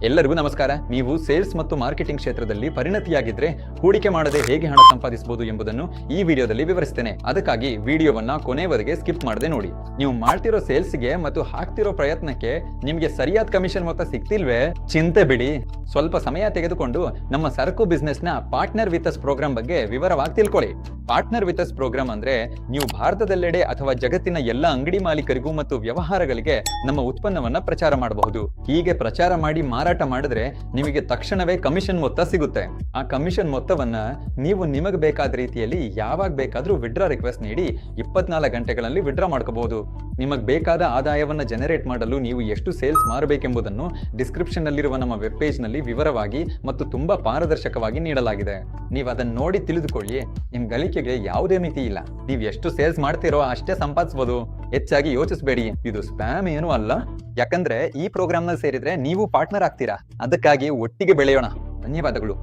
ಎಲ್ಲರಿಗೂ ನಮಸ್ಕಾರ. ನೀವು ಸೇಲ್ಸ್ ಮತ್ತು ಮಾರ್ಕೆಟಿಂಗ್ ಕ್ಷೇತ್ರದಲ್ಲಿ ಪರಿಣತಿಯಾಗಿದ್ರೆ ಹೂಡಿಕೆ ಮಾಡದೆ ಹೇಗೆ ಹಣ ಸಂಪಾದಿಸಬಹುದು ಎಂಬುದನ್ನು ಈ ವಿಡಿಯೋದಲ್ಲಿ ವಿವರಿಸ್ತೇನೆ. ಅದಕ್ಕಾಗಿ ವಿಡಿಯೋವನ್ನ ಕೊನೆವರೆಗೆ ಸ್ಕಿಪ್ ಮಾಡದೆ ನೋಡಿ. ನೀವು ಮಾಡ್ತಿರೋ ಸೇಲ್ಸ್ಗೆ ಮತ್ತು ಹಾಕ್ತಿರೋ ಪ್ರಯತ್ನಕ್ಕೆ ನಿಮಗೆ ಸರಿಯಾದ ಕಮಿಷನ್ ಮೊತ್ತ ಸಿಗ್ತಿಲ್ವೇ? ಚಿಂತೆ ಬಿಡಿ, ಸ್ವಲ್ಪ ಸಮಯ ತೆಗೆದುಕೊಂಡು ನಮ್ಮ ಸರಕು ಬಿಸ್ನೆಸ್ ನ ಪಾರ್ಟ್ನರ್ ವಿತ್ ಅಸ್ ಪ್ರೋಗ್ರಾಮ್ ಬಗ್ಗೆ ವಿವರವಾಗಿ ತಿಳ್ಕೊಳ್ಳಿ. ಪಾರ್ಟ್ನರ್ ವಿತ್ ಅಸ್ ಪ್ರೋಗ್ರಾಮ್ ಅಂದ್ರೆ ನೀವು ಭಾರತದೆಲ್ಲೆಡೆ ಅಥವಾ ಜಗತ್ತಿನ ಎಲ್ಲ ಅಂಗಡಿ ಮಾಲೀಕರಿಗೂ ಮತ್ತು ವ್ಯವಹಾರಗಳಿಗೆ ನಮ್ಮ ಉತ್ಪನ್ನವನ್ನ ಪ್ರಚಾರ ಮಾಡಬಹುದು. ಹೀಗೆ ಪ್ರಚಾರ ಮಾಡಿ ಮಾರಾಟ ಮಾಡಿದ್ರೆ ನಿಮಗೆ ತಕ್ಷಣವೇ ಕಮಿಷನ್ ಮೊತ್ತ ಸಿಗುತ್ತೆ. ಆ ಕಮಿಷನ್ ಮೊತ್ತವನ್ನ ನೀವು ನಿಮಗೆ ಬೇಕಾದ ರೀತಿಯಲ್ಲಿ ಯಾವಾಗ ಬೇಕಾದ್ರೂ ವಿಡ್ರಾ ರಿಕ್ವೆಸ್ಟ್ ನೀಡಿ 24 ಗಂಟೆಗಳಲ್ಲಿ ವಿಡ್ರಾ ಮಾಡ್ಕೋಬಹುದು. ನಿಮಗೆ ಬೇಕಾದ ಆದಾಯವನ್ನ ಜನರೇಟ್ ಮಾಡಲು ನೀವು ಎಷ್ಟು ಸೇಲ್ಸ್ ಮಾಡಬೇಕೆಂಬುದನ್ನು ಡಿಸ್ಕ್ರಿಪ್ಷನ್ ನಲ್ಲಿರುವ ನಮ್ಮ ವೆಬ್ ಪೇಜ್ ನಲ್ಲಿ ವಿವರವಾಗಿ ಮತ್ತು ತುಂಬಾ ಪಾರದರ್ಶಕವಾಗಿ ನೀಡಲಾಗಿದೆ. ನೀವು ಅದನ್ನ ನೋಡಿ ತಿಳಿದುಕೊಳ್ಳಿ. ನಿಮ್ ಗಳಿಕೆಗೆ ಯಾವುದೇ ಮಿತಿ ಇಲ್ಲ. ನೀವು ಎಷ್ಟು ಸೇಲ್ಸ್ ಮಾಡ್ತೀರೋ ಅಷ್ಟೇ ಸಂಪಾದಿಸಬಹುದು. ಹೆಚ್ಚಾಗಿ ಯೋಚಿಸಬೇಡಿ, ಇದು ಸ್ಪ್ಯಾಮ್ ಏನೂ ಅಲ್ಲ. ಯಾಕಂದ್ರೆ ಈ ಪ್ರೋಗ್ರಾಮ್ ನಲ್ಲಿ ಸೇರಿದ್ರೆ ನೀವು ಪಾರ್ಟ್ನರ್ ಆಗ್ತೀರಾ. ಅದಕ್ಕಾಗಿ ಒಟ್ಟಿಗೆ ಬೆಳೆಯೋಣ. ಧನ್ಯವಾದಗಳು.